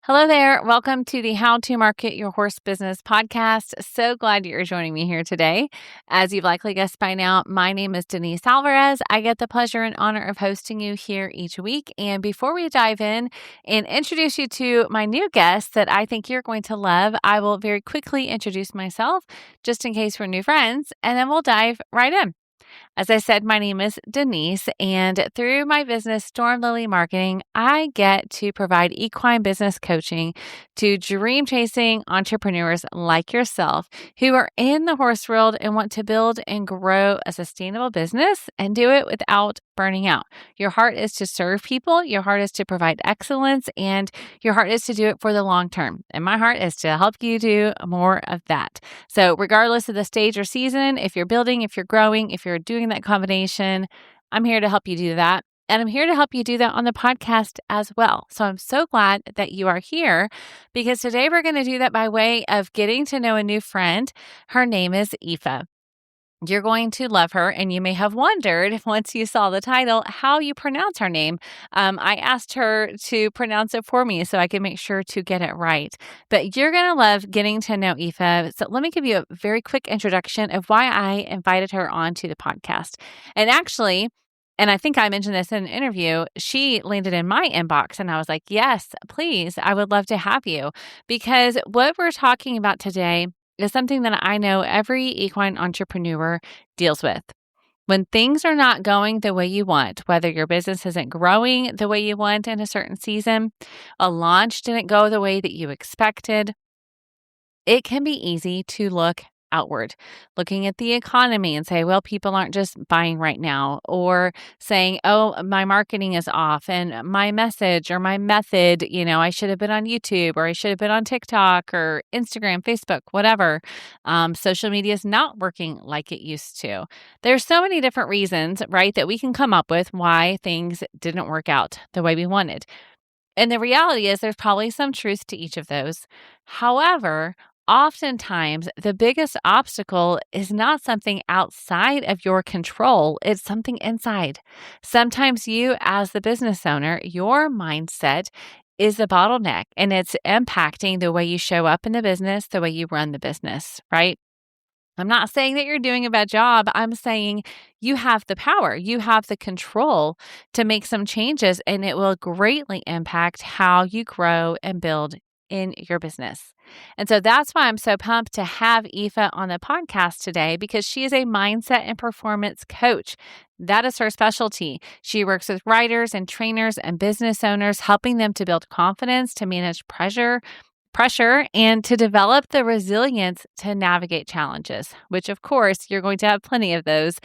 Hello there. Welcome to the How to Market Your Horse Business podcast. So glad you're joining me here today. As you've likely guessed by now, my name is Denise Alvarez. I get the pleasure and honor of hosting you here each week. And before we dive in and introduce you to my new guest that I think you're going to love, I will very quickly introduce myself just in case we're new friends, and then we'll dive right in. As I said, my name is Denise, and through my business, Storm Lily Marketing, I get to provide equine business coaching to dream chasing entrepreneurs like yourself who are in the horse world and want to build and grow a sustainable business and do it without burning out. Your heart is to serve people, your heart is to provide excellence, and your heart is to do it for the long term. And my heart is to help you do more of that. So, regardless of the stage or season, if you're building, if you're growing, if you're doing that combination, I'm here to help you do that. And I'm here to help you do that on the podcast as well. So I'm so glad that you are here because today we're going to do that by way of getting to know a new friend. Her name is Aoife. You're going to love her, and you may have wondered once you saw the title how you pronounce her name. I asked her to pronounce it for me so I can make sure to get it right. But you're going to love getting to know Aoife. So let me give you a very quick introduction of why I invited her onto the podcast. And actually, and I think I mentioned this in an interview, she landed in my inbox and I was like, yes, please, I would love to have you. Because what we're talking about today is something that I know every equine entrepreneur deals with. When things are not going the way you want, whether your business isn't growing the way you want in a certain season, a launch didn't go the way that you expected, it can be easy to look outward, looking at the economy and say, well, people aren't just buying right now, or saying, oh, my marketing is off and my message or my method, I should have been on YouTube or I should have been on TikTok or Instagram, Facebook, whatever. Social media is not working like it used to. There's so many different reasons, right, that we can come up with why things didn't work out the way we wanted. And the reality is there's probably some truth to each of those. However, oftentimes the biggest obstacle is not something outside of your control, it's something inside. Sometimes you, as the business owner, your mindset is a bottleneck and it's impacting the way you show up in the business, the way you run the business, right? I'm not saying that you're doing a bad job. I'm saying you have the power, you have the control to make some changes, and it will greatly impact how you grow and build in your business. And so that's why I'm so pumped to have Aoife on the podcast today because she is a mindset and performance coach. That is her specialty. She works with writers and trainers and business owners, helping them to build confidence, to manage pressure, and to develop the resilience to navigate challenges, which of course you're going to have plenty of those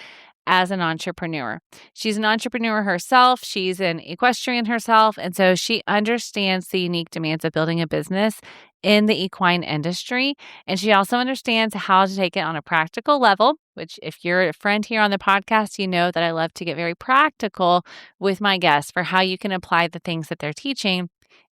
as an entrepreneur. She's an entrepreneur herself. She's an equestrian herself. And so she understands the unique demands of building a business in the equine industry. And she also understands how to take it on a practical level, which if you're a friend here on the podcast, you know that I love to get very practical with my guests for how you can apply the things that they're teaching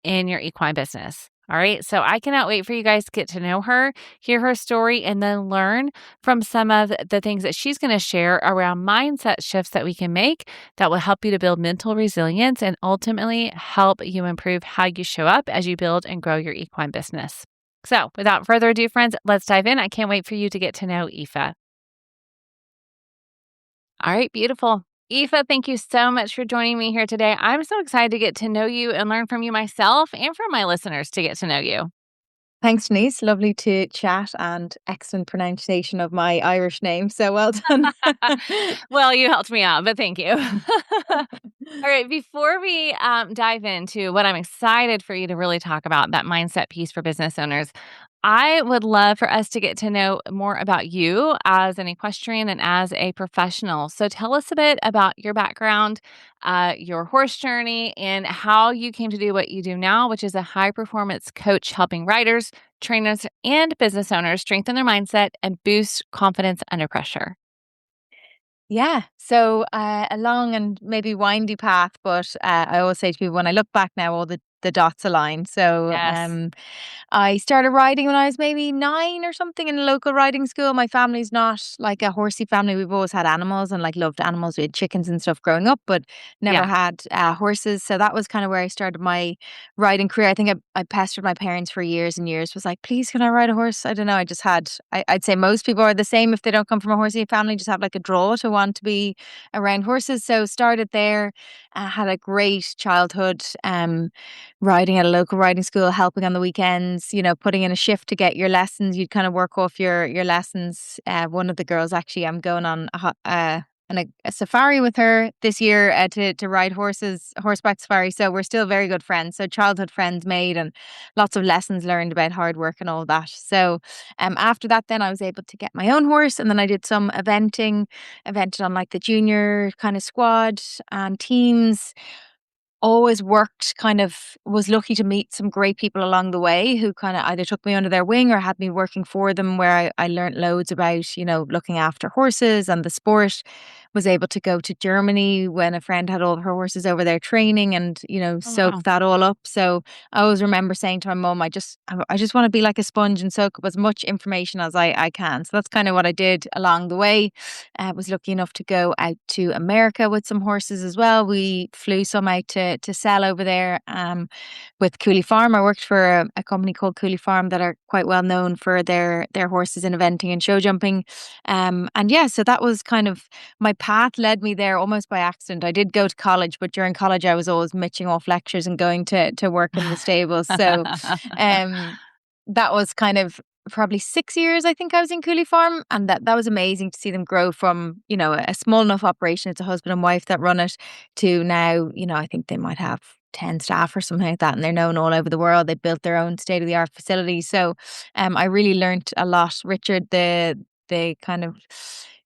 in your equine business. All right. So I cannot wait for you guys to get to know her, hear her story, and then learn from some of the things that she's going to share around mindset shifts that we can make that will help you to build mental resilience and ultimately help you improve how you show up as you build and grow your equine business. So without further ado, friends, let's dive in. I can't wait for you to get to know Aoife. All right. Beautiful. Aoife, thank you so much for joining me here today. I'm so excited to get to know you and learn from you myself and from my listeners to get to know you. Thanks, Denise. Lovely to chat and excellent pronunciation of my Irish name. So well done. Well, you helped me out, but thank you. All right. Before we dive into what I'm excited for you to really talk about, that mindset piece for business owners, I would love for us to get to know more about you as an equestrian and as a professional. So tell us a bit about your background, your horse journey, and how you came to do what you do now, which is a high performance coach helping riders, trainers, and business owners strengthen their mindset and boost confidence under pressure. Yeah. So a long and maybe windy path, but I always say to people when I look back now, all the the dots align. So Yes. I started riding when I was maybe 9 or something in a local riding school. My family's not like a horsey family. We've always had animals and like loved animals. We had chickens and stuff growing up, but never Yeah. had horses. So that was kind of where I started my riding career. I think I pestered my parents for years and years, was like, please, can I ride a horse? I don't know. I just had, I'd say most people are the same if they don't come from a horsey family, just have like a draw to want to be around horses. So started there, had a great childhood, riding at a local riding school, helping on the weekends, putting in a shift to get your lessons. You'd kind of work off your lessons. One of the girls, actually, I'm going on a safari with her this year to ride horseback safari. So we're still very good friends. So childhood friends made, and lots of lessons learned about hard work and all that. So after that, then I was able to get my own horse, and then I did some evented on like the junior kind of squad and teams. Always worked, kind of was lucky to meet some great people along the way who kind of either took me under their wing or had me working for them, where I learned loads about, looking after horses and the sport. Was able to go to Germany when a friend had all of her horses over there training, and, Oh, wow. soak that all up. So I always remember saying to my mum, I just want to be like a sponge and soak up as much information as I can. So that's kind of what I did along the way. I was lucky enough to go out to America with some horses as well. We flew some out to sell over there, with Cooley Farm. I worked for a company called Cooley Farm that are quite well known for their horses in eventing and show jumping. And yeah, so that was kind of my path, led me there almost by accident. I did go to college, but during college I was always mitching off lectures and going to work in the stables. So um that was kind of probably 6 years, I think I was in Cooley Farm, and that was amazing to see them grow from, a small enough operation. It's a husband and wife that run it, to now, I think they might have 10 staff or something like that, and they're known all over the world. They built their own state of the art facility. So I really learnt a lot. Richard, the kind of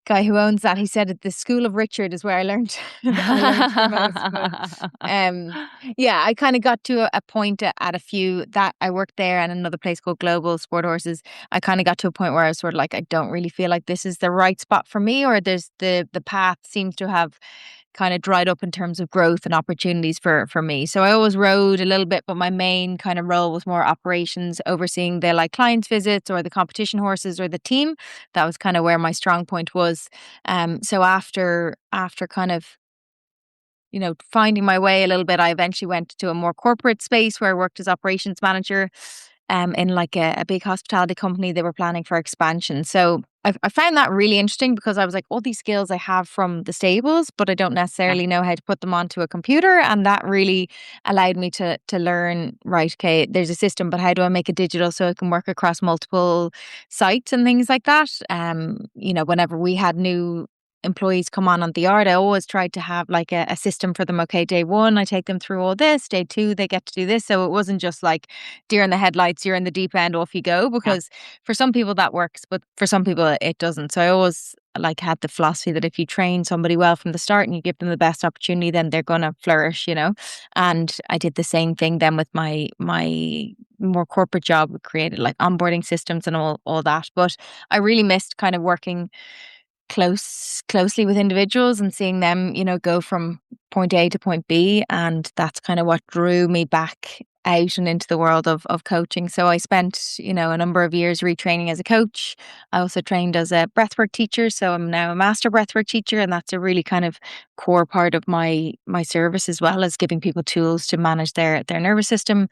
guy who owns that, he said at the school of Richard is where I learned I learned the most. But yeah, I kind of got to a point at a few that I worked there, and another place called Global Sport Horses. I kind of got to a point where I was sort of like, I don't really feel like this is the right spot for me, or there's the path seems to have kind of dried up in terms of growth and opportunities for me. So I always rode a little bit, but my main kind of role was more operations, overseeing the like clients visits or the competition horses or the team. That was kind of where my strong point was. So after kind of, finding my way a little bit, I eventually went to a more corporate space where I worked as operations manager, in like a big hospitality company. They were planning for expansion. So I found that really interesting, because I was like, all these skills I have from the stables, but I don't Yeah. necessarily know how to put them onto a computer. And that really allowed me to learn, right, okay, there's a system, but how do I make it digital so it can work across multiple sites and things like that? Whenever we had new employees come on the yard, I always tried to have like a system for them. Okay, day one, I take them through all this. Day two, they get to do this. So it wasn't just like deer in the headlights, you're in the deep end, off you go. Yeah. Because for some people that works, but for some people it doesn't. So I always like had the philosophy that if you train somebody well from the start and you give them the best opportunity, then they're gonna flourish. And I did the same thing then with my more corporate job. We created like onboarding systems and all that. But I really missed kind of working closely with individuals and seeing them, go from point A to point B. And that's kind of what drew me back out and into the world of coaching. So I spent, a number of years retraining as a coach. I also trained as a breathwork teacher. So I'm now a master breathwork teacher. And that's a really kind of core part of my service, as well as giving people tools to manage their nervous system.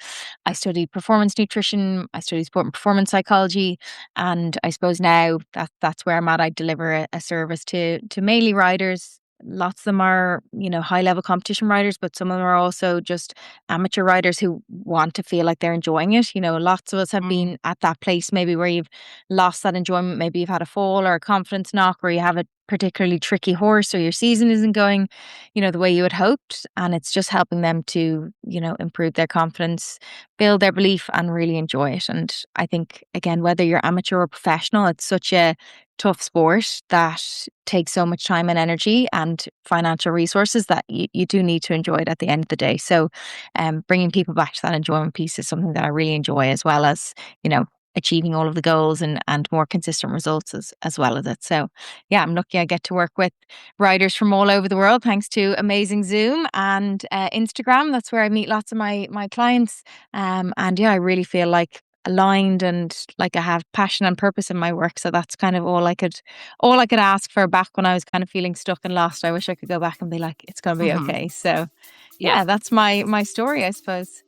I studied performance nutrition. I studied sport and performance psychology. And I suppose now that's where I'm at. I deliver a service to mainly riders. Lots of them are, high level competition riders, but some of them are also just amateur riders who want to feel like they're enjoying it. Lots of us have Mm. been at that place maybe where you've lost that enjoyment. Maybe you've had a fall or a confidence knock, or you have a particularly tricky horse, or your season isn't going, the way you had hoped. And it's just helping them to, improve their confidence, build their belief, and really enjoy it. And I think, again, whether you're amateur or professional, it's such a tough sport that takes so much time and energy and financial resources that you do need to enjoy it at the end of the day. So bringing people back to that enjoyment piece is something that I really enjoy, as well as, achieving all of the goals and more consistent results as well as it. So yeah, I'm lucky I get to work with riders from all over the world thanks to amazing Zoom and Instagram. That's where I meet lots of my clients. And yeah, I really feel like aligned and like I have passion and purpose in my work. So that's kind of all I could ask for back when I was kind of feeling stuck and lost. I wish I could go back and be like, it's gonna be Hmm. okay. So Yeah. yeah, that's my story, I suppose.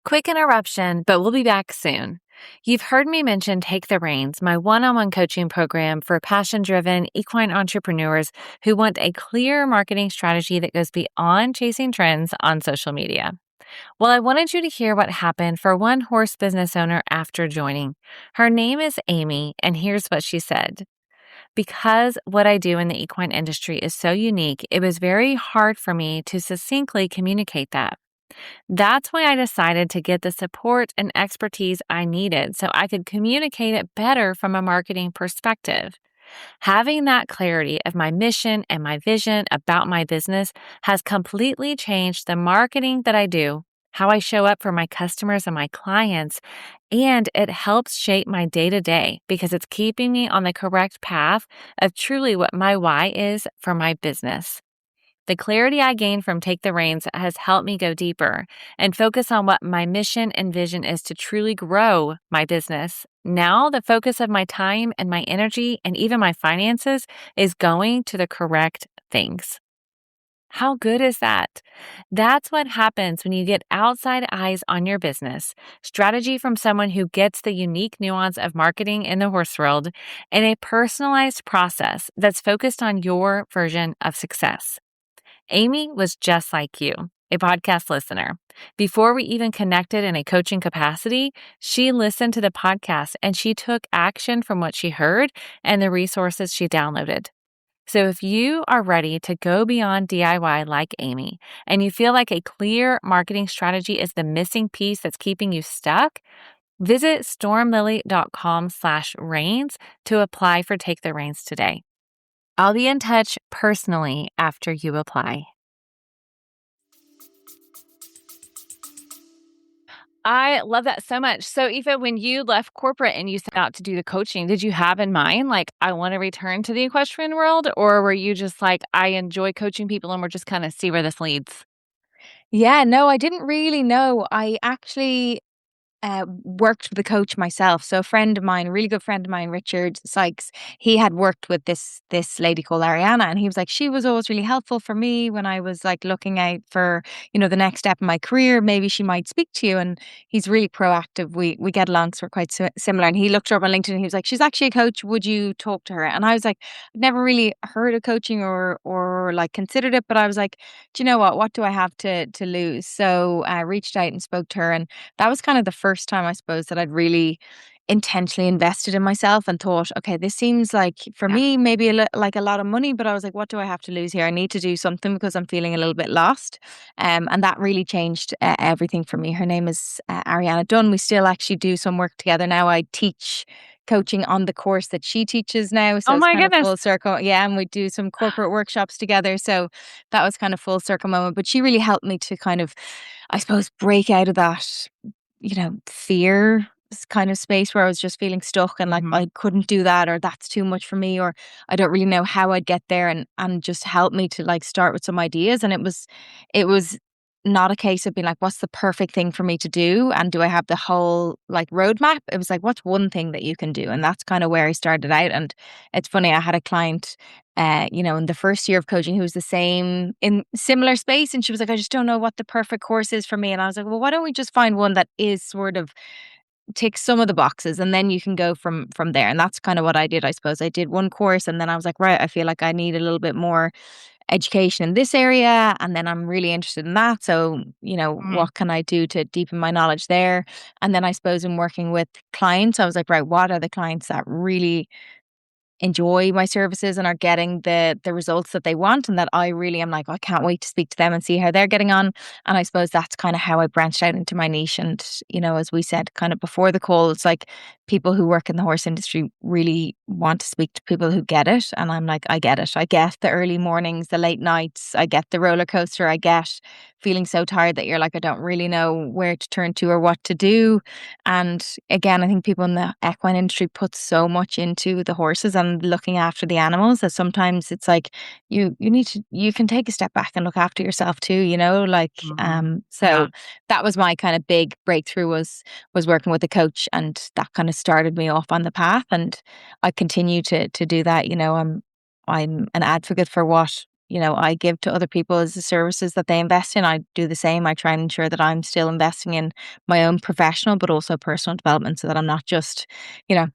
Quick interruption, but we'll be back soon. You've heard me mention Take the Reins, my one-on-one coaching program for passion-driven equine entrepreneurs who want a clear marketing strategy that goes beyond chasing trends on social media. Well, I wanted you to hear what happened for one horse business owner after joining. Her name is Amy, and here's what she said. Because what I do in the equine industry is so unique, it was very hard for me to succinctly communicate that. That's why I decided to get the support and expertise I needed so I could communicate it better from a marketing perspective. Having that clarity of my mission and my vision about my business has completely changed the marketing that I do, how I show up for my customers and my clients, and it helps shape my day to day because it's keeping me on the correct path of truly what my why is for my business. The clarity I gained from Take the Reins has helped me go deeper and focus on what my mission and vision is to truly grow my business. Now, the focus of my time and my energy and even my finances is going to the correct things. How good is that? That's what happens when you get outside eyes on your business, strategy from someone who gets the unique nuance of marketing in the horse world, and a personalized process that's focused on your version of success. Amy was just like you, a podcast listener. Before we even connected in a coaching capacity, she listened to the podcast and she took action from what she heard and the resources she downloaded. So if you are ready to go beyond DIY like Amy and you feel like a clear marketing strategy is the missing piece that's keeping you stuck, visit stormlily.com/reins to apply for Take the Reins today. I'll be in touch personally after you apply. I love that so much. So, Aoife, when you left corporate and you set out to do the coaching, did you have in mind, like, I want to return to the equestrian world? Or were you just like, I enjoy coaching people and we're just kind of see where this leads? Yeah, no, I didn't really know. I actually worked with a coach myself. So a friend of mine, a really good friend of mine, Richard Sykes, he had worked with this lady called Ariana, and he was like, she was always really helpful for me when I was like looking out for the next step in my career. Maybe she might speak to you. And he's really proactive. We get along, so we're quite similar. And he looked her up on LinkedIn, and he was like, she's actually a coach. Would you talk to her? And I was like, I'd never really heard of coaching or like considered it, but I was like, do you know what? What do I have to lose? So I reached out and spoke to her, and that was kind of the first time, I suppose, that I'd really intentionally invested in myself and thought, okay, this seems like for Yeah. me maybe like a lot of money, but I was like, what do I have to lose here? I need to do something because I'm feeling a little bit lost. And that really changed everything for me. Her name is Ariana Dunn. We still actually do some work together now. I teach coaching on the course that she teaches now, so Oh it's my kind of goodness. full circle. Yeah, and we do some corporate workshops together, so that was kind of full circle moment. But she really helped me to kind of, I suppose, break out of that fear kind of space where I was just feeling stuck and like Hmm. I couldn't do that, or that's too much for me, or I don't really know how I'd get there, and just help me to like start with some ideas. And it was not a case of being like, what's the perfect thing for me to do? And do I have the whole like roadmap? It was like, what's one thing that you can do? And that's kind of where I started out. And it's funny, I had a client in the first year of coaching who was the same in similar space. And she was like, I just don't know what the perfect course is for me. And I was like, well, why don't we just find one that is sort of ticks some of the boxes, and then you can go from there. And that's kind of what I did, I suppose. I did one course, and then I was like, right, I feel like I need a little bit more education in this area, and then I'm really interested in that. So, Hmm. what can I do to deepen my knowledge there? And then I suppose in working with clients, I was like, right, what are the clients that really enjoy my services and are getting the results that they want, and that I really am like, "Oh, I can't wait to speak to them and see how they're getting on." And I suppose that's kind of how I branched out into my niche. And as we said kind of before the call, it's like people who work in the horse industry really want to speak to people who get it. And I'm like, I get it. I get the early mornings, the late nights. I get the roller coaster. I get feeling so tired that you're like, I don't really know where to turn to or what to do. And again, I think people in the equine industry put so much into the horses and looking after the animals that sometimes it's like you can take a step back and look after yourself too, like Yeah. so that was my kind of big breakthrough was working with a coach, and that kind of started me off on the path, and I continue to do that. I'm an advocate for what I give to other people as the services that they invest in. I do the same. I try and ensure that I'm still investing in my own professional but also personal development, so that I'm not just you know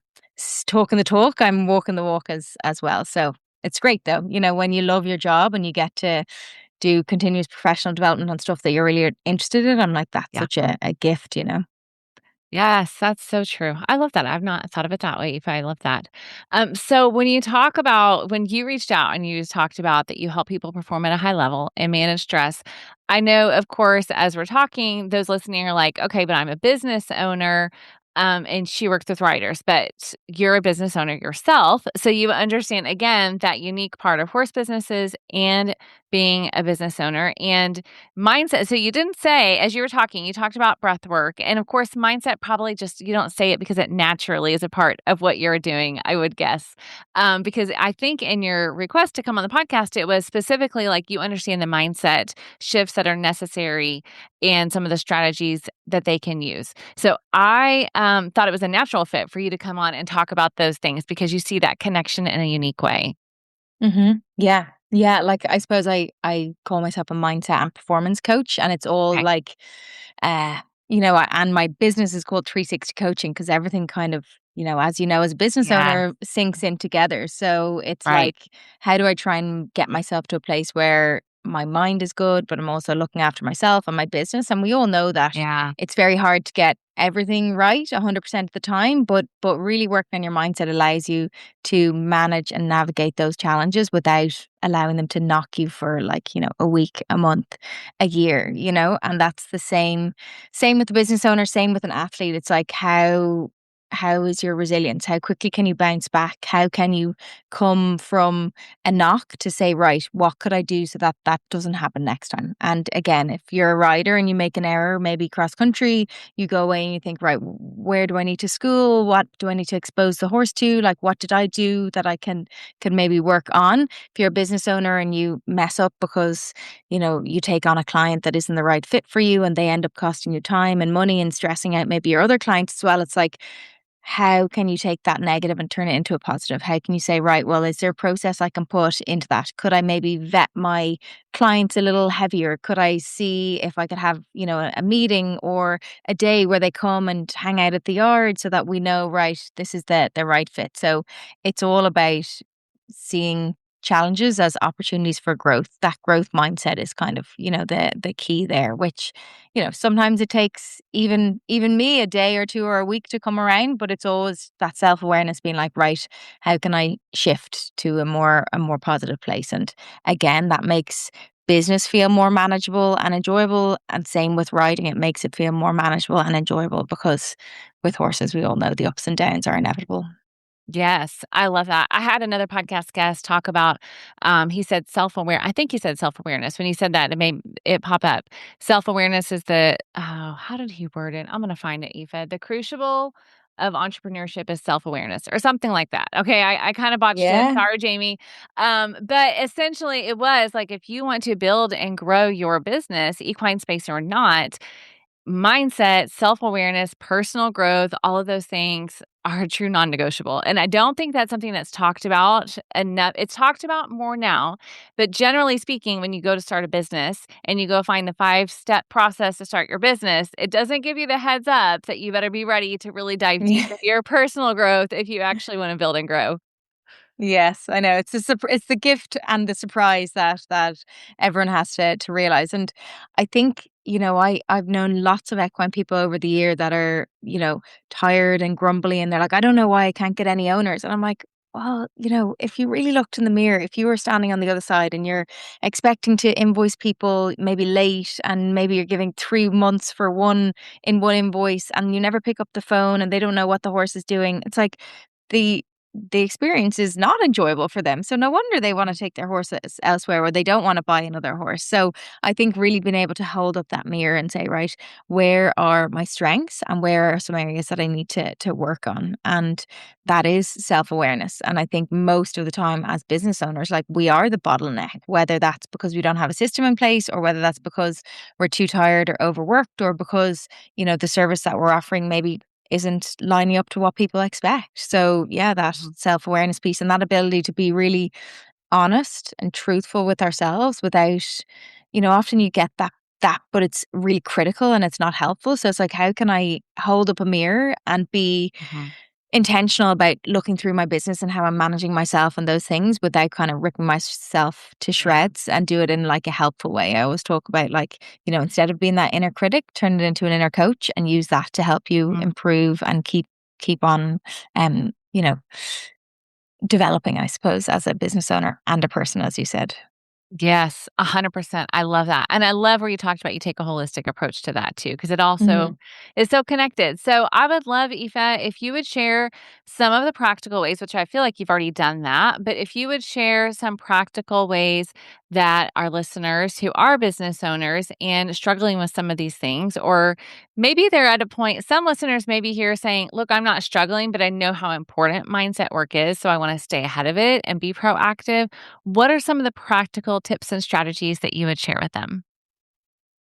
talking the talk, I'm walking the walk as well. So it's great though, when you love your job and you get to do continuous professional development on stuff that you're really interested in. I'm like, that's Yeah. such a gift. Yes, that's so true. I love that. I've not thought of it that way. If I love that. So when you talk about when you reached out and you talked about that you help people perform at a high level and manage stress, I know, of course, as we're talking, those listening are like, okay, but I'm a business owner. And she works with writers, but you're a business owner yourself. So you understand again that unique part of horse businesses and being a business owner and mindset. So you didn't say, as you were talking, you talked about breath work. And of course, mindset probably just, you don't say it because it naturally is a part of what you're doing, I would guess. Because I think in your request to come on the podcast, it was specifically like you understand the mindset shifts that are necessary and some of the strategies that they can use. So I thought it was a natural fit for you to come on and talk about those things because you see that connection in a unique way. Yeah. Yeah. Like I suppose I call myself a mindset and performance coach, and it's all Okay. like, and my business is called 360 coaching because everything kind of, as a business Yeah. owner sinks in together. So it's Right. like, how do I try and get myself to a place where my mind is good, but I'm also looking after myself and my business. And we all know that Yeah. it's very hard to get everything right 100% of the time, but really working on your mindset allows you to manage and navigate those challenges without allowing them to knock you for like, a week, a month, a year, and that's the same with the business owner, same with an athlete. It's like how is your resilience? How quickly can you bounce back? How can you come from a knock to say, right, what could I do so that that doesn't happen next time? And again, if you're a rider and you make an error, maybe cross country, you go away and you think, right, where do I need to school? What do I need to expose the horse to? Like, what did I do that I can maybe work on? If you're a business owner and you mess up because, you take on a client that isn't the right fit for you and they end up costing you time and money and stressing out maybe your other clients as well, it's like, how can you take that negative and turn it into a positive? How can you say, right, well, is there a process I can put into that? Could I maybe vet my clients a little heavier? Could I see if I could have, a meeting or a day where they come and hang out at the yard so that we know, right, this is the right fit. So it's all about seeing challenges as opportunities for growth. That growth mindset is kind of, the key there, which, sometimes it takes even me a day or two or a week to come around, but it's always that self-awareness being like, right, how can I shift to a more positive place? And again, that makes business feel more manageable and enjoyable. And same with riding, it makes it feel more manageable and enjoyable because with horses, we all know the ups and downs are inevitable. Yes, I love that. I had another podcast guest talk about, he said self-aware. I think he said self-awareness. When he said that, it made it pop up. Self-awareness is how did he word it? I'm going to find it, Aoife. The crucible of entrepreneurship is self-awareness or something like that. Okay. I kind of botched it. Yeah. Sorry, Jamie. But essentially it was like, if you want to build and grow your business, equine space or not, mindset, self-awareness, personal growth, all of those things are a true non-negotiable. And I don't think that's something that's talked about enough. It's talked about more now, but generally speaking, when you go to start a business and you go find the 5-step process to start your business, it doesn't give you the heads up that you better be ready to really dive deep Yeah. into your personal growth if you actually want to build and grow. Yes, I know. It's the gift and the surprise that everyone has to realize. And I think, I've known lots of equine people over the year that are, tired and grumbly, and they're like, I don't know why I can't get any owners. And I'm like, well, if you really looked in the mirror, if you were standing on the other side and you're expecting to invoice people maybe late and maybe you're giving 3 months for one invoice and you never pick up the phone and they don't know what the horse is doing, it's like the the experience is not enjoyable for them. So no wonder they want to take their horses elsewhere or they don't want to buy another horse. So I think really being able to hold up that mirror and say, right, where are my strengths and where are some areas that I need to work on? And that is self-awareness. And I think most of the time as business owners, like we are the bottleneck, whether that's because we don't have a system in place or whether that's because we're too tired or overworked or because, the service that we're offering maybe isn't lining up to what people expect. So yeah, that Mhm. self-awareness piece and that ability to be really honest and truthful with ourselves without, often you get that, but it's really critical and it's not helpful. So it's like, how can I hold up a mirror and be Mhm. intentional about looking through my business and how I'm managing myself and those things without kind of ripping myself to Yeah. shreds and do it in like a helpful way. I always talk about like, instead of being that inner critic, turn it into an inner coach and use that to help you Mhm. improve and keep on um, you know, developing, I suppose, as a business owner and a person, as you said. Yes, 100%. I love that. And I love where you talked about you take a holistic approach to that too, because it Mhm. also is so connected. So I would love, Aoife, if you would share some of the practical ways, which I feel like you've already done that, but if you would share some practical ways that our listeners who are business owners and struggling with some of these things, or maybe they're at a point, some listeners may be here saying, look, I'm not struggling, but I know how important mindset work is. So I want to stay ahead of it and be proactive. What are some of the practical tips and strategies that you would share with them?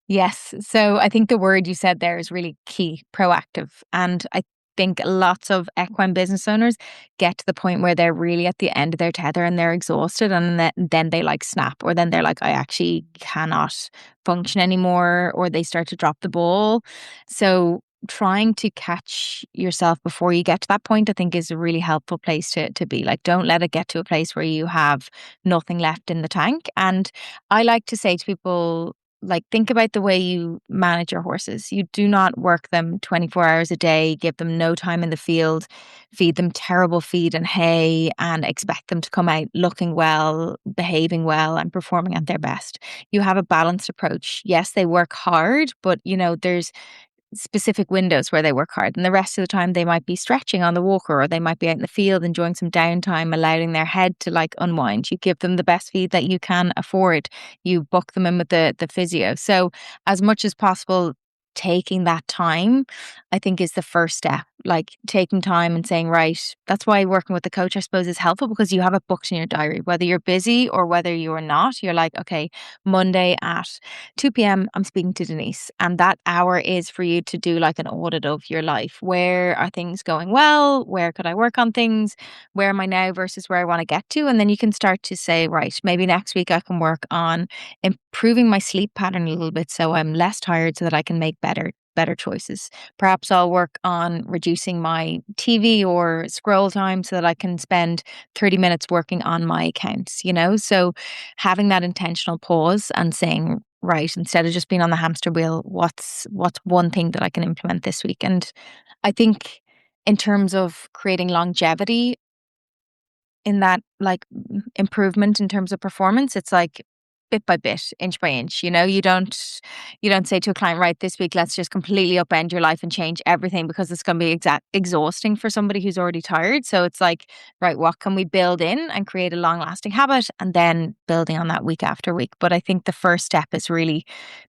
Yes. So I think the word you said there is really key, proactive. And I think lots of equine business owners get to the point where they're really at the end of their tether and they're exhausted and then they like snap or then they're like, I actually cannot function anymore or they start to drop the ball. So trying to catch yourself before you get to that point, I think is a really helpful place to be. Like, don't let it get to a place where you have nothing left in the tank. And I like to say to people, like, think about the way you manage your horses. You do not work them 24 hours a day, give them no time in the field, feed them terrible feed and hay, and expect them to come out looking well, behaving well, and performing at their best. You have a balanced approach. Yes, they work hard, but there's specific windows where they work hard. And the rest of the time, they might be stretching on the walker or they might be out in the field enjoying some downtime, allowing their head to like unwind. You give them the best feed that you can afford. You book them in with the physio. So, as much as possible, taking that time, I think, is the first step. Like taking time and saying, right, that's why working with the coach, I suppose, is helpful because you have it booked in your diary, whether you're busy or whether you are not. You're like, okay, Monday at 2 p.m., I'm speaking to Denise. And that hour is for you to do like an audit of your life. Where are things going well? Where could I work on things? Where am I now versus where I want to get to? And then you can start to say, right, maybe next week I can work on improving my sleep pattern a little bit so I'm less tired so that I can make better choices. Perhaps I'll work on reducing my TV or scroll time so that I can spend 30 minutes working on my accounts. So having that intentional pause and saying, right, instead of just being on the hamster wheel, what's one thing that I can implement this week? And I think in terms of creating longevity in that like improvement in terms of performance, it's like bit by bit, inch by inch. You don't say to a client, right, this week let's just completely upend your life and change everything because it's going to be exhausting for somebody who's already tired. So it's like, right, what can we build in and create a long lasting habit and then building on that week after week. But I think the first step is really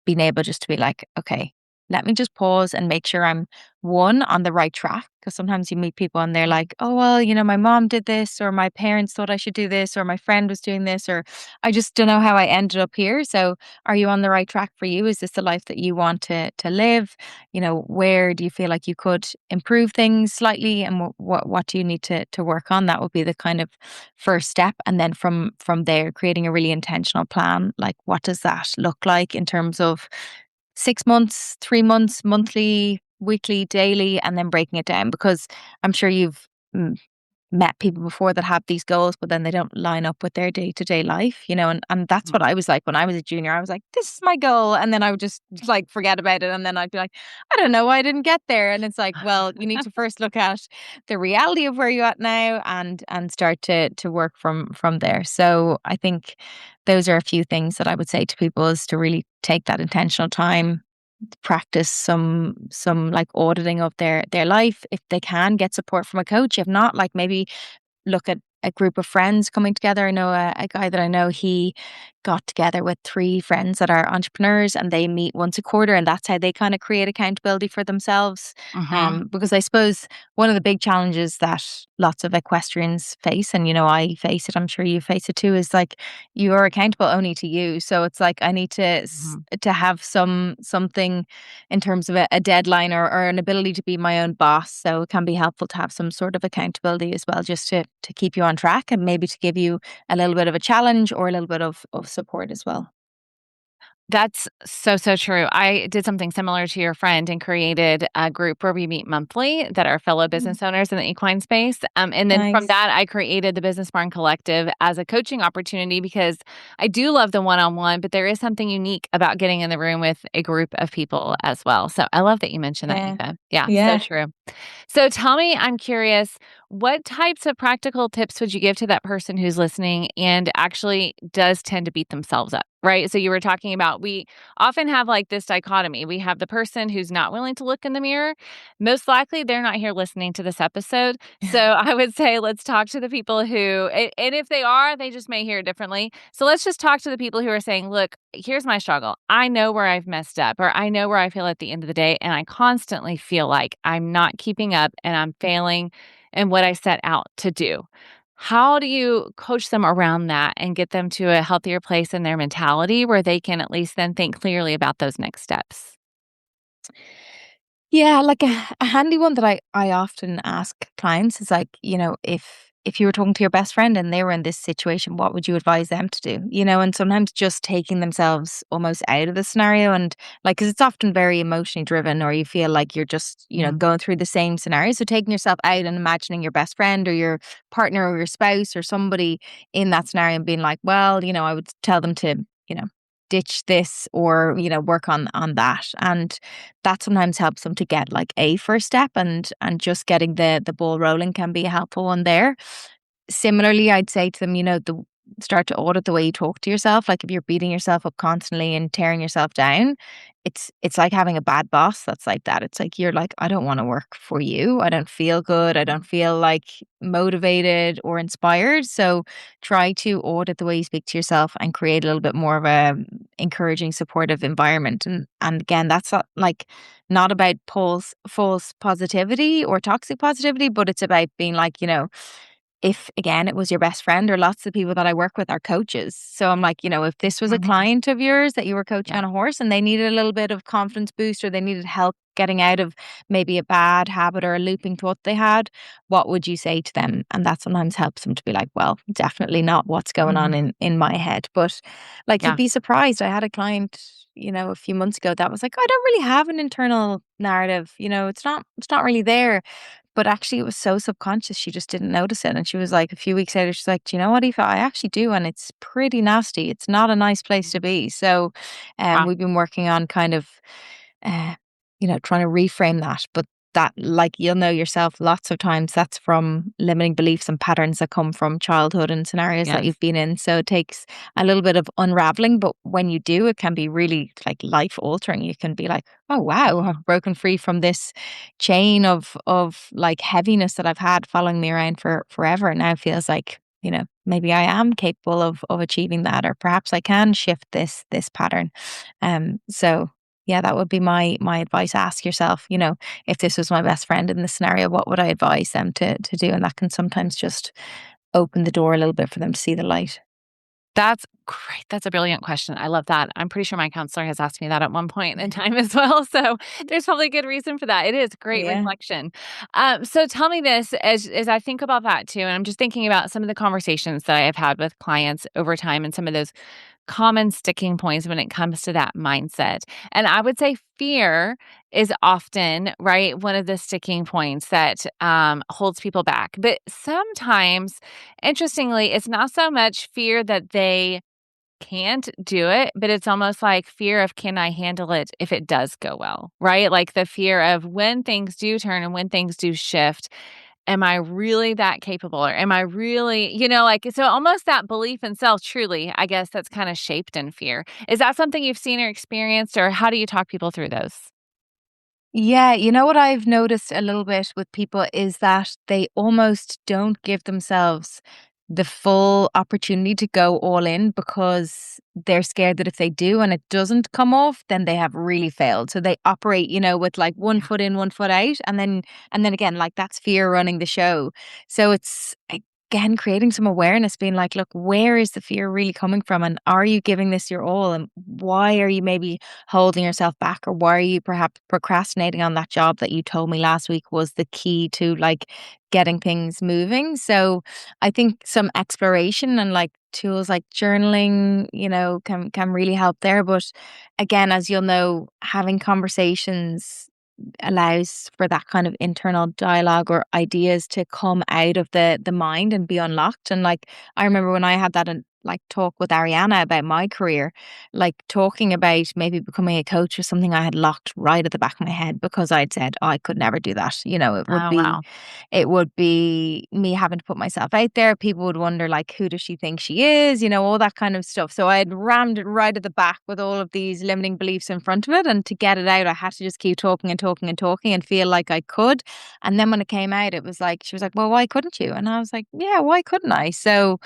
being able just to be like, okay, let me just pause and make sure I'm one on the right track because sometimes you meet people and they're like, oh well, my mom did this or my parents thought I should do this or my friend was doing this or I just don't know how I ended up here. So are you on the right track for you? Is this the life that you want to live? Where do you feel like you could improve things slightly and what do you need to work on? That would be the kind of first step. And then from there, creating a really intentional plan. Like what does that look like in terms of 6 months, 3 months, monthly, weekly, daily, and then breaking it down because I'm sure you've met people before that have these goals, but then they don't line up with their day-to-day life, and that's Mhm. what I was like when I was a junior. I was like, this is my goal. And then I would just like forget about it. And then I'd be like, I don't know why I didn't get there. And it's like, well, you need to first look at the reality of where you're at now and start to work from there. So I think those are a few things that I would say to people is to really take that intentional time, practice some like auditing of their life. If they can, get support from a coach. If not, like maybe look at a group of friends coming together. I know a guy that I know, he got together with three friends that are entrepreneurs and they meet once a quarter, and that's how they kind of create accountability for themselves. Mhm. Because I suppose one of the big challenges that lots of equestrians face, and I face it, I'm sure you face it too, is like you are accountable only to you. So it's like I need Mhm. to have something in terms of a deadline or an ability to be my own boss. So it can be helpful to have some sort of accountability as well, just to keep you on track and maybe to give you a little bit of a challenge or a little bit of support as well. That's so, so true. I did something similar to your friend and created a group where we meet monthly that are fellow Mm, business owners in the equine space. And then from nice. that, I created the Business Barn Collective as a coaching opportunity because I do love the one on one, but there is something unique about getting in the room with a group of people as well. So I love that you mentioned that, Yeah. Eva. Yeah, so Yeah. true. So tell me, I'm curious, what types of practical tips would you give to that person who's listening and actually does tend to beat themselves up, right? So you were talking about we often have like this dichotomy. We have the person who's not willing to look in the mirror. Most likely they're not here listening to this episode. So I would say let's talk to the people who, and if they are, they just may hear it differently. So let's just talk to the people who are saying, look, here's my struggle. I know where I've messed up, or I know where I feel at the end of the day. And I constantly feel like I'm not keeping up and I'm failing in what I set out to do. How do you coach them around that and get them to a healthier place in their mentality where they can at least then think clearly about those next steps? Yeah, like a handy one that I often ask clients is like, if you were talking to your best friend and they were in this situation, what would you advise them to do? And sometimes just taking themselves almost out of the scenario and like, because it's often very emotionally driven, or you feel like you're just, Mhm. going through the same scenario. So taking yourself out and imagining your best friend or your partner or your spouse or somebody in that scenario and being like, well, I would tell them to, you know, ditch this or work on that, and that sometimes helps them to get like a first step, and just getting the ball rolling can be a helpful one there. Similarly, I'd say to them, start to audit the way you talk to yourself. Like if you're beating yourself up constantly and tearing yourself down, it's like having a bad boss that's like that. It's like you're like, I don't want to work for you. I don't feel good. I don't feel like motivated or inspired. So try to audit the way you speak to yourself and create a little bit more of a encouraging, supportive environment. And again, that's like not about false positivity or toxic positivity, but it's about being like, if again it was your best friend, or lots of people that I work with are coaches. So I'm like, if this was a Mhm. client of yours that you were coaching Yeah. on a horse and they needed a little bit of confidence boost, or they needed help getting out of maybe a bad habit or a looping thought they had, what would you say to them? And that sometimes helps them to be like, well, definitely not what's going on Mhm. in my head. But like you'd Yeah. be surprised. I had a client, a few months ago that was like, I don't really have an internal narrative. It's not really there, but actually, it was so subconscious, she just didn't notice it. And she was like, a few weeks later, she's like, do you know what, Aoife? I actually do. And it's pretty nasty. It's not a nice place to be. So Wow. we've been working on kind of, uh, trying to reframe that. But that, like, you'll know yourself, lots of times that's from limiting beliefs and patterns that come from childhood and scenarios that Yes. you've been in. So it takes a little bit of unraveling. But when you do, it can be really like life altering. You can be like, oh, wow, Mhm. I've broken free from this chain of like heaviness that I've had following me around for forever. It now feels like, maybe I am capable of achieving that, or perhaps I can shift this pattern. So yeah, that would be my advice. Ask yourself, if this was my best friend in this scenario, what would I advise them to do? And that can sometimes just open the door a little bit for them to see the light. That's great. That's a brilliant question. I love that. I'm pretty sure my counselor has asked me that at one point in Yeah. time as well. So there's probably a good reason for that. It is great Yeah. reflection. So tell me this as I think about that too, and I'm just thinking about some of the conversations that I have had with clients over time and some of those common sticking points when it comes to that mindset. And I would say fear is often, right, one of the sticking points that holds people back. But sometimes, interestingly, it's not so much fear that they can't do it, but it's almost like fear of, can I handle it if it does go well, right? Like the fear of when things do turn and when things do shift, am I really that capable, or am I really, like, so almost that belief in self, truly, I guess that's kind of shaped in fear. Is that something you've seen or experienced, or how do you talk people through those? Yeah, you know what I've noticed a little bit with people is that they almost don't give themselves the full opportunity to go all in because they're scared that if they do and it doesn't come off, then they have really failed. So they operate, with like one Yeah. foot in, one foot out, and then again, like that's fear running the show. So it's again creating some awareness, being like, look, where is the fear really coming from? And are you giving this your all? And why are you maybe holding yourself back, or why are you perhaps procrastinating on that job that you told me last week was the key to like getting things moving? So I think some exploration and like tools like journaling, can really help there. But again, as you'll know, having conversations allows for that kind of internal dialogue or ideas to come out of the mind and be unlocked. And like I remember when I had that like talk with Ariana about my career, like talking about maybe becoming a coach was something I had locked right at the back of my head because I'd said, oh, I could never do that. Oh, wow. It would be me having to put myself out there. People would wonder, like, who does she think she is? All that kind of stuff. So I had rammed it right at the back with all of these limiting beliefs in front of it. And to get it out, I had to just keep talking and talking and talking and feel like I could. And then when it came out, it was like, she was like, well, why couldn't you? And I was like, yeah, why couldn't I? So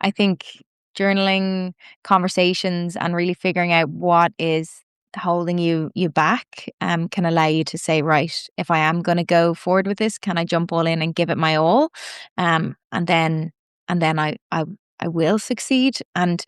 I think journaling, conversations, and really figuring out what is holding you back can allow you to say, right, if I am going to go forward with this, can I jump all in and give it my all? And then I will succeed. And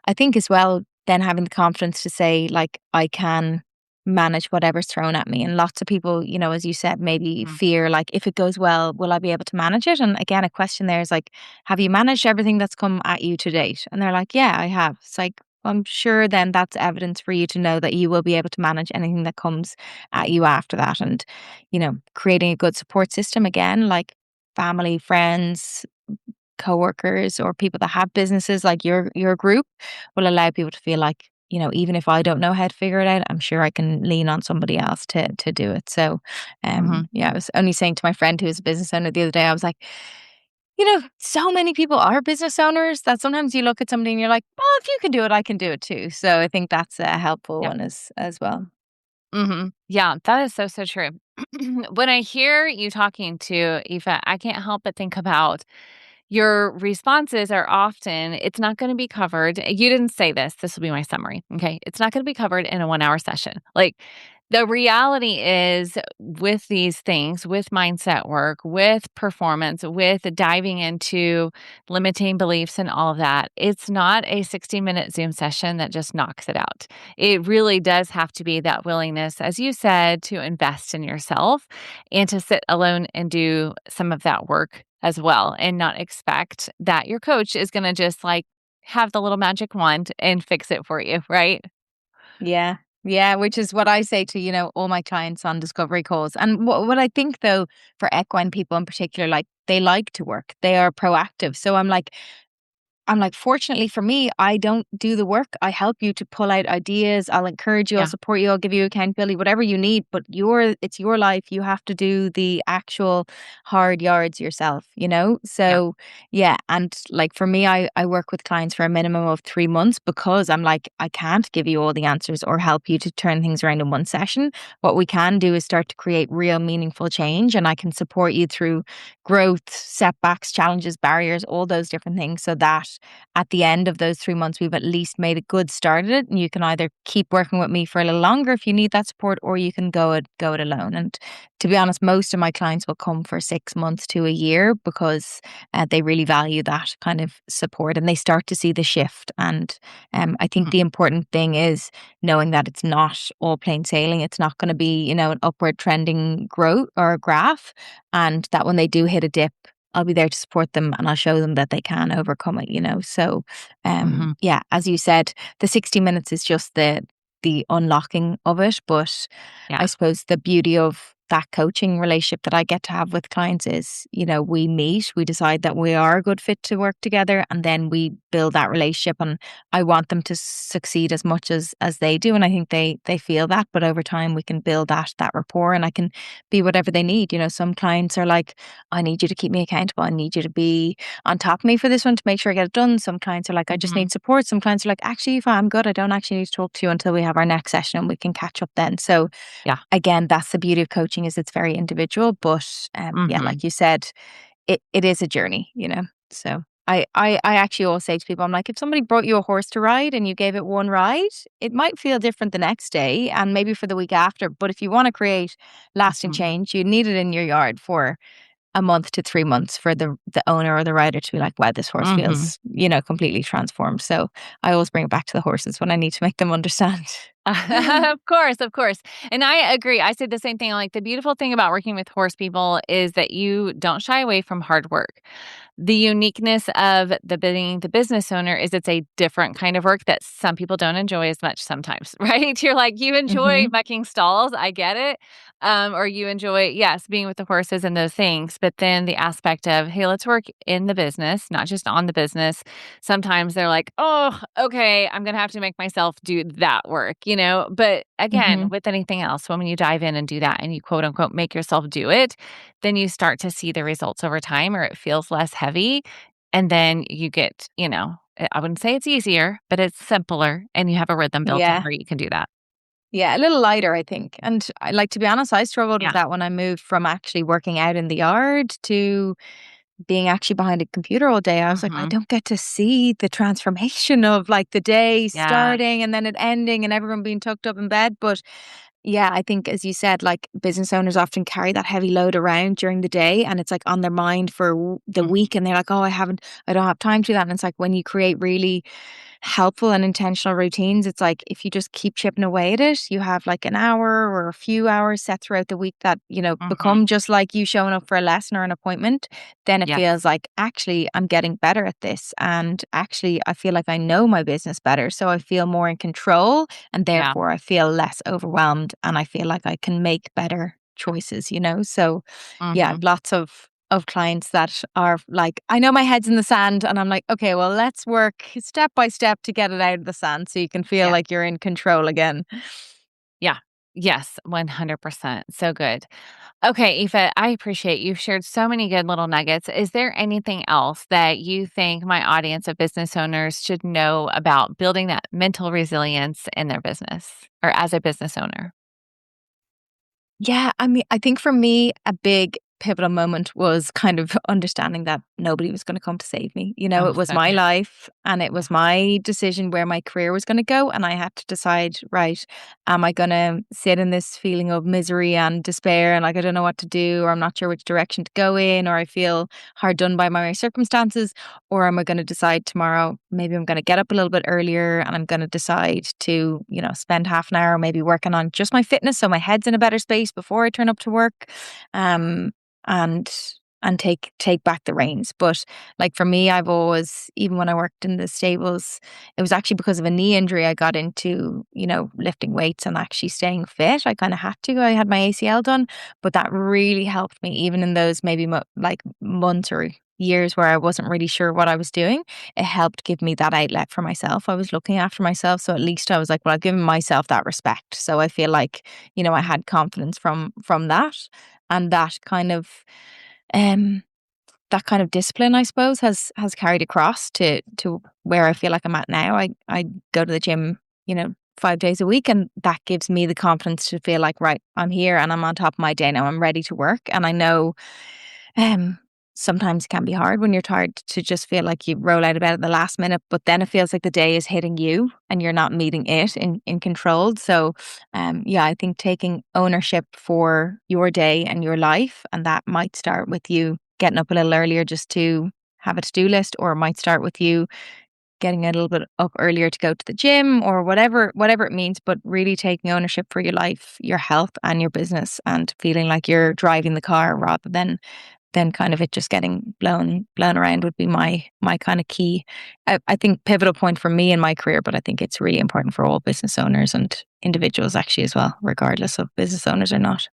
I think as well, then having the confidence to say, like, I can manage whatever's thrown at me. And lots of people, as you said, maybe Mhm. fear, like, if it goes well, will I be able to manage it? And again, a question there is like, have you managed everything that's come at you to date? And they're like, yeah, I have. It's like, I'm sure then that's evidence for you to know that you will be able to manage anything that comes at you after that. And, creating a good support system again, like family, friends, coworkers, or people that have businesses like your group will allow people to feel like, even if I don't know how to figure it out, I'm sure I can lean on somebody else to do it. So Mhm. yeah, I was only saying to my friend who's a business owner the other day, I was like, so many people are business owners that sometimes you look at somebody and you're like, well, if you can do it, I can do it too. So I think that's a helpful Yeah. one as well. Yeah, that is so, so true. When I hear you talking to Aoife, I can't help but think about your responses are often, it's not going to be covered. You didn't say this. This will be my summary. Okay. It's not going to be covered in a 1 hour session. Like, the reality is, with these things, with mindset work, with performance, with diving into limiting beliefs and all of that, it's not a 60-minute Zoom session that just knocks it out. It really does have to be that willingness, as you said, to invest in yourself and to sit alone and do some of that work as well, and not expect that your coach is going to just like have the little magic wand and fix it for you, right? Yeah. Yeah, which is what I say to, all my clients on discovery calls. And what I think though, for equine people in particular, like they like to work. They are proactive. So I'm like, fortunately for me, I don't do the work. I help you to pull out ideas. I'll encourage you. I'll Yeah. support you. I'll give you accountability, whatever you need. But it's your life. You have to do the actual hard yards yourself. Yeah. So yeah. And like for me, I work with clients for a minimum of 3 months because I'm like, I can't give you all the answers or help you to turn things around in one session. What we can do is start to create real meaningful change. And I can support you through growth, setbacks, challenges, barriers, all those different things so that at the end of those 3 months, we've at least made a good start at it. And you can either keep working with me for a little longer if you need that support, or you can go it alone. And to be honest, most of my clients will come for 6 months to a year because they really value that kind of support and they start to see the shift. And I think Mhm. the important thing is knowing that it's not all plain sailing. It's not going to be, an upward trending growth or a graph. And that when they do hit a dip, I'll be there to support them and I'll show them that they can overcome it. So, Mhm. yeah, as you said, the 60 minutes is just the unlocking of it. But Yeah. I suppose the beauty of that coaching relationship that I get to have with clients is, we meet, we decide that we are a good fit to work together, and then we build that relationship. And I want them to succeed as much as they do. And I think they feel that, but over time we can build that rapport, and I can be whatever they need. Some clients are like, I need you to keep me accountable. I need you to be on top of me for this one to make sure I get it done. Some clients are like, I just Mhm. need support. Some clients are like, actually, if I'm good, I don't actually need to talk to you until we have our next session and we can catch up then. So Yeah. again, that's the beauty of coaching, is it's very individual, but yeah, Mhm. like you said, it is a journey. So I actually always say to people, I'm like, if somebody brought you a horse to ride and you gave it one ride, it might feel different the next day and maybe for the week after. But if you want to create lasting Mhm. change, you need it in your yard for a month to 3 months for the owner or the rider to be like, wow, this horse Mhm. feels, completely transformed. So I always bring it back to the horses when I need to make them understand. Of course, of course. And I agree. I say the same thing. Like the beautiful thing about working with horse people is that you don't shy away from hard work. The uniqueness of being the business owner is it's a different kind of work that some people don't enjoy as much sometimes, right? You're like, you enjoy Hmm. mucking stalls. I get it. Or you enjoy, yes, being with the horses and those things. But then the aspect of, hey, let's work in the business, not just on the business. Sometimes they're like, oh, okay, I'm going to have to make myself do that work. But again, Hmm. with anything else, when you dive in and do that and you quote unquote make yourself do it, then you start to see the results over time or it feels less heavy. And then you get, I wouldn't say it's easier, but it's simpler and you have a rhythm built in Yeah. where you can do that. Yeah, a little lighter, I think. And I like to be honest, I struggled with Yeah. that when I moved from actually working out in the yard to being actually behind a computer all day. I was like, I Hmm. don't get to see the transformation of like the day Yeah. starting and then it ending and everyone being tucked up in bed. But yeah, I think as you said, like business owners often carry that heavy load around during the day and it's like on their mind for the Mhm. week and they're like, oh, I don't have time to do that. And it's like when you create really helpful and intentional routines, it's like if you just keep chipping away at it, you have like an hour or a few hours set throughout the week that, Mhm. become just like you showing up for a lesson or an appointment. Then it Yes. feels like actually I'm getting better at this. And actually, I feel like I know my business better. So I feel more in control and Yeah. therefore I feel less overwhelmed and I feel like I can make better choices. So yeah, Mhm. lots of clients that are like, I know my head's in the sand and I'm like, okay, well, let's work step by step to get it out of the sand so you can feel Yeah. like you're in control again. Yeah. Yes, 100%. So good. Okay, Aoife, I appreciate you've shared so many good little nuggets. Is there anything else that you think my audience of business owners should know about building that mental resilience in their business or as a business owner? Yeah, I mean, I think for me, a big pivotal moment was kind of understanding that nobody was going to come to save me. Oh, It was so my good. life and it Yeah. was my decision where my career was going to go. And I had to decide, right, am I going to sit in this feeling of misery and despair and like I don't know what to do, or I'm not sure which direction to go in, or I feel hard done by my circumstances, or am I going to decide tomorrow, maybe I'm going to get up a little bit earlier and I'm going to decide to, spend half an hour maybe working on just my fitness so my head's in a better space before I turn up to work. Um, and take back the reins. But like for me, I've always, even when I worked in the stables, it was actually because of a knee injury I got into, lifting weights and actually staying fit. I kind of had to. I had my ACL done, but that really helped me even in those maybe like months or years where I wasn't really sure what I was doing. It helped give me that outlet for myself. I was looking after myself, so at least I was like, well, I've given myself that respect. So I feel like, I Mm. had confidence from that, and um that kind of discipline, I suppose, has carried across to where I feel like I'm at now. I go to the gym, 5 days a week, and that gives me the confidence to feel like, right, I'm here and I'm on top of my day now. I'm ready to work, and I know, um, sometimes it can be hard when you're tired to just feel like you roll out of bed at the last minute, but then it feels like the day is hitting you and you're not meeting it in control. So, yeah, I think taking ownership for your day and your life, and that might start with you getting up a little earlier just to have a to-do list, or it might start with you getting a little bit up earlier to go to the gym or whatever it means, but really taking ownership for your life, your health and your business and feeling like you're driving the car rather than then kind of it just getting blown around would be my kind of key, I think, pivotal point for me in my career. But I think it's really important for all business owners and individuals actually as well, regardless of business owners or not.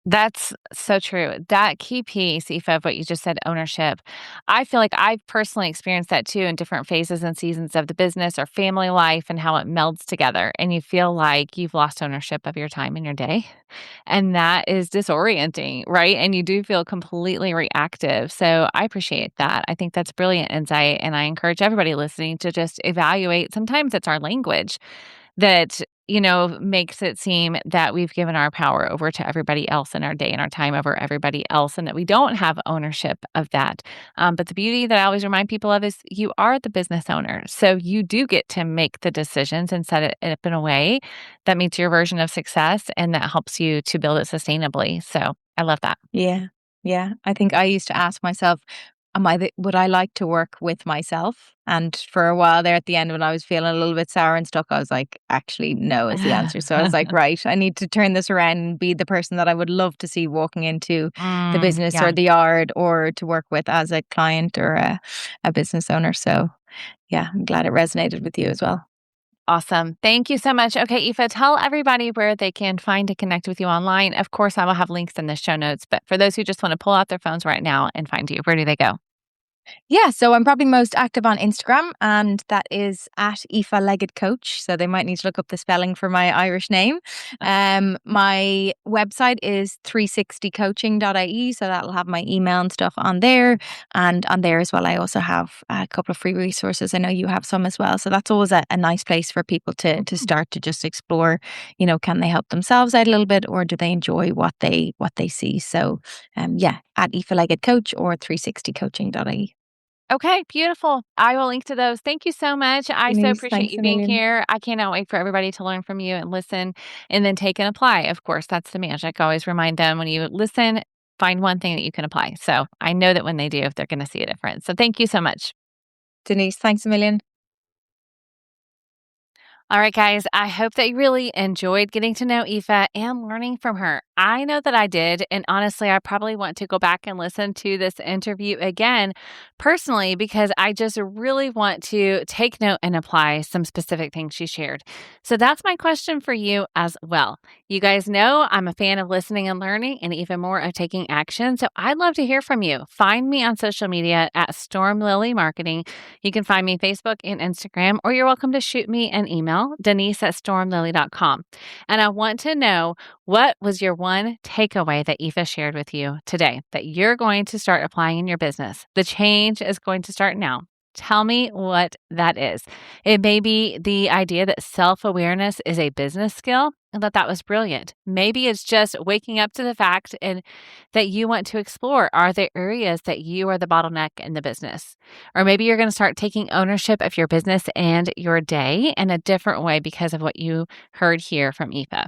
That's so true. That key piece, Aoife, of what you just said, ownership. I feel like I've personally experienced that too in different phases and seasons of the business or family life and how it melds together. And you feel like you've lost ownership of your time and your day. And that is disorienting, right? And you do feel completely reactive. So I appreciate that. I think that's brilliant insight. And I encourage everybody listening to just evaluate. Sometimes it's our language that, makes it seem that we've given our power over to everybody else in our day and our time over everybody else, and that we don't have ownership of that. But the beauty that I always remind people of is you are the business owner. So you do get to make the decisions and set it up in a way that meets your version of success and that helps you to build it sustainably. So I love that. Yeah. Yeah. I think I used to ask myself, would I like to work with myself? And for a while there at the end, when I was feeling a little bit sour and stuck, I was like, actually, no is the answer. So I was like, right, I need to turn this around and be the person that I would love to see walking into the business Yeah. or the yard or to work with as a client or a business owner. So yeah, I'm glad it resonated with you as well. Awesome. Thank you so much. Okay, Aoife, tell everybody where they can find to connect with you online. Of course, I will have links in the show notes, but for those who just want to pull out their phones right now and find you, where do they go? Yeah, so I'm probably most active on Instagram, and that is at Aoife Leggett Coach. So they might need to look up the spelling for my Irish name. My website is 360coaching.ie, so that'll have my email and stuff on there. And on there as well, I also have a couple of free resources. I know you have some as well. So that's always a nice place for people to start to just explore, can they help themselves out a little bit, or do they enjoy what they see? So yeah, at Aoife Leggett Coach or 360coaching.ie. Okay, beautiful. I will link to those. Thank you so much. I so Denise, appreciate thanks you a being million. here. I cannot wait for everybody to learn from you and listen and then take and apply. Of course, that's the magic. I always remind them when you listen, find one thing that you can apply. So I know that when they do, they're going to see a difference. So thank you so much. Denise, thanks a million. All right, guys, I hope that you really enjoyed getting to know Aoife and learning from her. I know that I did. And honestly, I probably want to go back and listen to this interview again personally because I just really want to take note and apply some specific things she shared. So that's my question for you as well. You guys know I'm a fan of listening and learning and even more of taking action. So I'd love to hear from you. Find me on social media at Storm Lily Marketing. You can find me Facebook and Instagram, or you're welcome to shoot me an email, denise@stormlily.com. And I want to know, what was your one takeaway that Aoife shared with you today that you're going to start applying in your business? The change is going to start now. Tell me what that is. It may be the idea that self-awareness is a business skill and that was brilliant. Maybe it's just waking up to the fact and that you want to explore, are there areas that you are the bottleneck in the business? Or maybe you're going to start taking ownership of your business and your day in a different way because of what you heard here from Aoife.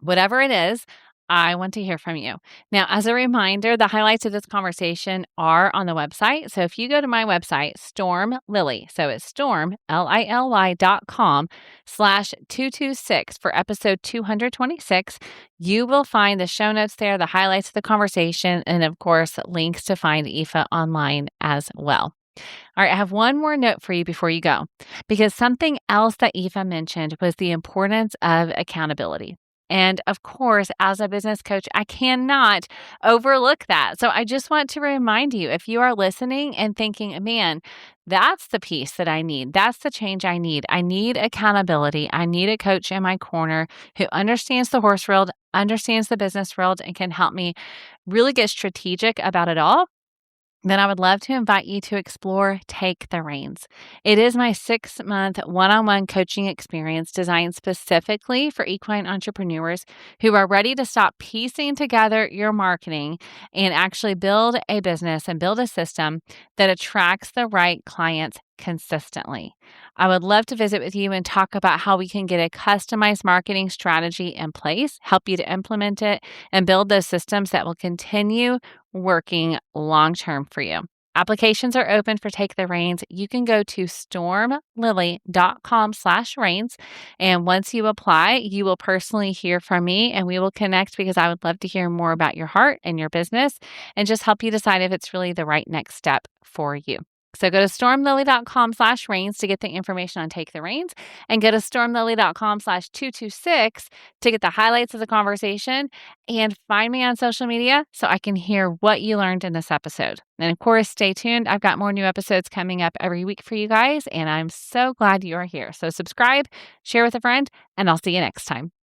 Whatever it is, I want to hear from you. Now, as a reminder, the highlights of this conversation are on the website. So if you go to my website, Storm Lily, so it's storm, LILY.com/226 for episode 226, you will find the show notes there, the highlights of the conversation, and of course, links to find Aoife online as well. All right, I have one more note for you before you go, because something else that Aoife mentioned was the importance of accountability. And of course, as a business coach, I cannot overlook that. So I just want to remind you, if you are listening and thinking, man, that's the piece that I need. That's the change I need. I need accountability. I need a coach in my corner who understands the horse world, understands the business world, and can help me really get strategic about it all. Then I would love to invite you to explore Take the Reins. It is my 6-month one-on-one coaching experience designed specifically for equine entrepreneurs who are ready to stop piecing together your marketing and actually build a business and build a system that attracts the right clients consistently. I would love to visit with you and talk about how we can get a customized marketing strategy in place, help you to implement it, and build those systems that will continue working long term for you. Applications are open for Take the Reins. You can go to stormlily.com/reins. And once you apply, you will personally hear from me and we will connect because I would love to hear more about your heart and your business and just help you decide if it's really the right next step for you. So go to stormlily.com/reins to get the information on Take the Reins, and go to stormlily.com/226 to get the highlights of the conversation, and find me on social media so I can hear what you learned in this episode. And of course, stay tuned. I've got more new episodes coming up every week for you guys, and I'm so glad you are here. So subscribe, share with a friend, and I'll see you next time.